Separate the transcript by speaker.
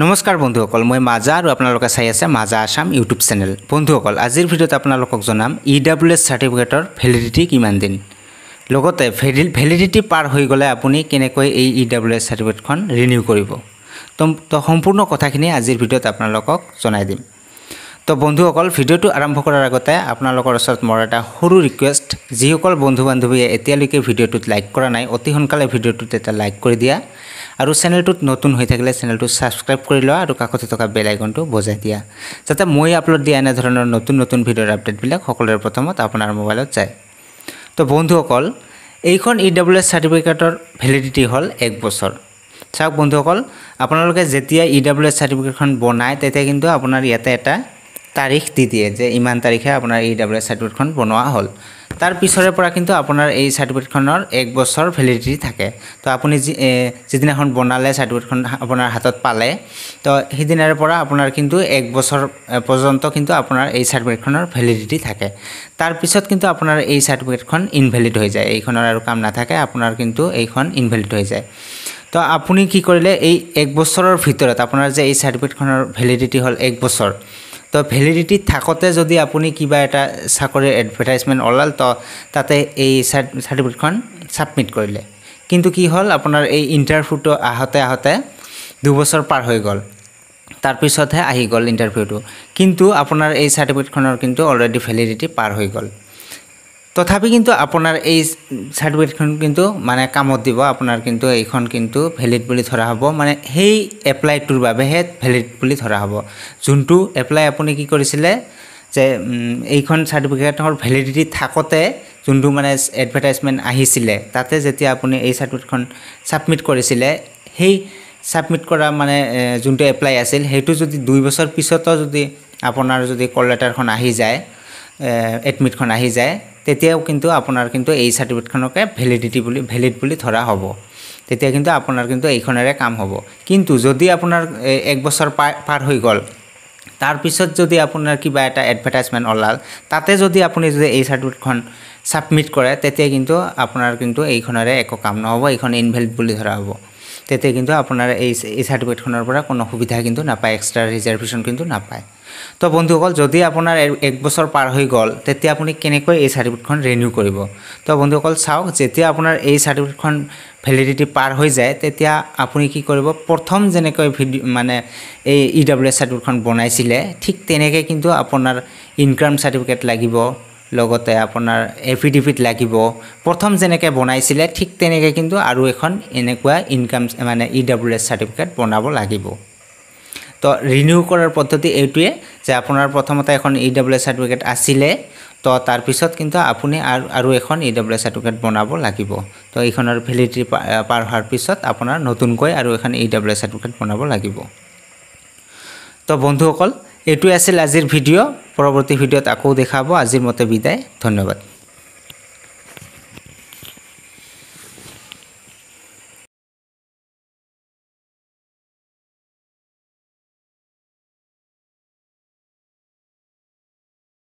Speaker 1: নমস্কাৰ বন্ধুসকল, মই মাজা আৰু আপোনালোকে চাই আছে মাজা আসাম ইউটিউব চেনেল। বন্ধুসকল, আজিৰ ভিডিঅ'ত আপোনালোকক জনাম EWS সাৰ্টিফিকেটৰ ভ্যালিডিটি কিমান দিন, লগতে ভ্যালিডিটি পাৰ হৈ গ'লে আপুনি কেনেকৈ এই EWS সাৰ্টিফিকেটখন ৰিনিউ কৰিব। তো সম্পূৰ্ণ কথাখিনি আজিৰ ভিডিঅ'ত আপোনালোকক জনাই দিম। তো বন্ধুসকল, ভিডিঅ'টো আৰম্ভ কৰাৰ আগতে আপোনালোকৰ ওচৰত মোৰ এটা সৰু ৰিকুৱেষ্ট, যিসকল বন্ধু বান্ধৱীয়ে এতিয়ালৈকে ভিডিঅ'টোত লাইক কৰা নাই অতি সোনকালে ভিডিঅ'টোত এটা লাইক কৰি দিয়া আৰু চেনেলটোত নতুন হৈ থাকিলে চেনেলটো সাবস্ক্ৰাইব কৰি লোৱা আৰু কাষতে থকা বেল আইকনটো বজাই দিয়া, যাতে মই আপলোড দিয়া এনে ধৰণৰ নতুন ভিডিঅ'ৰ আপডেটবিলাক সকলোৰে প্ৰথমত আপোনাৰ মোবাইলত যায়। তো বন্ধুসকল, এইখন EWS সাৰ্টিফিকেটৰ ভ্যালিডিটি হ'ল 1 বছৰ। চাওক বন্ধুসকল, আপোনালোকে যেতিয়া EWS সাৰ্টিফিকেটখন বনায় তেতিয়া কিন্তু আপোনাৰ ইয়াতে এটা তাৰিখ দি দিয়ে যে ইমান তাৰিখে আপোনাৰ EWS সাৰ্টিফিকেটখন বনোৱা হ'ল। তাৰ পিছৰে পৰা কিন্তু আপোনাৰ এই সাৰ্টিফিকেটখনৰ 1 বছৰ ভ্যালিডিটি থাকে। তো আপুনি যিদিনাখন বনালে সাৰ্টিফিকেটখন আপোনাৰ হাতত পালে, তো সেইদিনাৰ পৰা আপোনাৰ কিন্তু 1 বছৰ পৰ্যন্ত কিন্তু আপোনাৰ এই সাৰ্টিফিকেটখনৰ ভ্যালিডিটি থাকে। তাৰ পিছত কিন্তু আপোনাৰ এই সাৰ্টিফিকেটখন ইনভ্যালিড হৈ যায়, এইখনৰ আৰু কাম নাথাকে, আপোনাৰ কিন্তু এইখন ইনভ্যালিড হৈ যায়। তো আপুনি কি কৰিলে, এই 1 বছৰৰ ভিতৰত আপোনাৰ যে এই সাৰ্টিফিকেটখনৰ ভ্যালিডিটি হ'ল 1 বছৰ, তো ভ্যালিডিটি থাকতে যদি আপুনি কিবা এটা চাকৰিৰ এডভাৰটাইজমেণ্ট ওলাল, তো তাতে এই সাৰ্টিফিকেটখন সাবমিট কৰিলে, কিন্তু কি হ'ল আপোনাৰ এই ইণ্টাৰভিউটো আহোঁতে 2 বছৰ পাৰ হৈ গ'ল, তাৰপিছতহে আহি গ'ল ইণ্টাৰভিউটো, কিন্তু আপোনাৰ এই সাৰ্টিফিকেটখনৰ কিন্তু অলৰেডি ভ্যালিডিটি পাৰ হৈ গ'ল। তথাপি কিন্তু আপোনাৰ এই সাৰ্টিফিকেটখন কিন্তু মানে কামত দিব, আপোনাৰ কিন্তু এইখন কিন্তু ভ্যালিড বুলি ধৰা হ'ব, মানে সেই এপ্লাইটোৰ বাবেহে ভ্যালিড বুলি ধৰা হ'ব। যোনটো এপ্লাই আপুনি কি কৰিছিলে, যে এইখন সাৰ্টিফিকেটৰ ভ্যালিডিটি থাকতে যোনটো মানে এডভাৰটাইজমেণ্ট আহিছিলে, তাতে যেতিয়া আপুনি এই সাৰ্টিফিকেটখন সাবমিট কৰিছিলে, সেই সাবমিট কৰা মানে যোনটো এপ্লাই আছিল, সেইটো যদি 2 বছৰ পিছতো যদি আপোনাৰ যদি কল লেটাৰখন আহি যায়, এডমিটখন আহি যায়, তেতিয়াও কিন্তু আপোনাৰ কিন্তু এই সাৰ্টিফিকেটখনকে ভ্যালিড বুলি ধৰা হ'ব। তেতিয়া কিন্তু আপোনাৰ কিন্তু এইখনেৰে কাম হ'ব। কিন্তু যদি আপোনাৰ 1 বছৰ পাৰ হৈ গ'ল, তাৰপিছত যদি আপোনাৰ কিবা এটা এডভাৰটাইজমেণ্ট ওলাল, তাতে যদি আপুনি যদি এই সাৰ্টিফিকেটখন সাবমিট কৰে, তেতিয়া কিন্তু আপোনাৰ কিন্তু এইখনেৰে একো কাম নহ'ব, এইখন ইনভ্যালিড বুলি ধৰা হ'ব। তেতিয়া কিন্তু আপোনাৰ এই সাৰ্টিফিকেটখনৰ পৰা কোনো সুবিধা কিন্তু নাপায়, এক্সট্ৰা ৰিজাৰ্ভেশ্যন কিন্তু নাপায়। তো বন্ধুসকল, যদি আপোনাৰ 1 বছৰ পাৰ হৈ গ'ল, তেতিয়া আপুনি কেনেকৈ এই সাৰ্টিফিকেটখন ৰিনিউ কৰিব। তো বন্ধুসকল চাওক, যেতিয়া আপোনাৰ এই সাৰ্টিফিকেটখন ভ্যালিডিটি পাৰ হৈ যায়, তেতিয়া আপুনি কি কৰিব, প্ৰথম যেনেকৈ মানে এই EWS সাৰ্টিফিকেটখন বনাইছিলে, ঠিক তেনেকৈ কিন্তু আপোনাৰ ইনকাম সাৰ্টিফিকেট লাগিব, লগতে আপোনাৰ এফিডেভিট লাগিব। প্ৰথম যেনেকৈ বনাইছিলে ঠিক তেনেকৈ কিন্তু আৰু এখন এনেকুৱা ইনকাম মানে EWS সাৰ্টিফিকেট বনাব লাগিব। তো ৰিনিউ কৰাৰ পদ্ধতি এইটোৱে যে আপোনাৰ প্ৰথমতে এখন EWS সাৰ্টিফিকেট আছিলে, তো তাৰপিছত কিন্তু আপুনি আৰু এখন EWS সাৰ্টিফিকেট বনাব লাগিব। তো এইখনৰ ভ্যালিডিটি পাৰ হোৱাৰ পিছত আপোনাৰ নতুনকৈ আৰু এখন EWS সাৰ্টিফিকেট বনাব লাগিব। তো বন্ধুসকল, এইটোৱে আছিল আজিৰ ভিডিঅ'। পৰৱৰ্তী ভিডিঅ'ত আকৌ দেখাব। আজিৰ মতে বিদায়, ধন্যবাদ।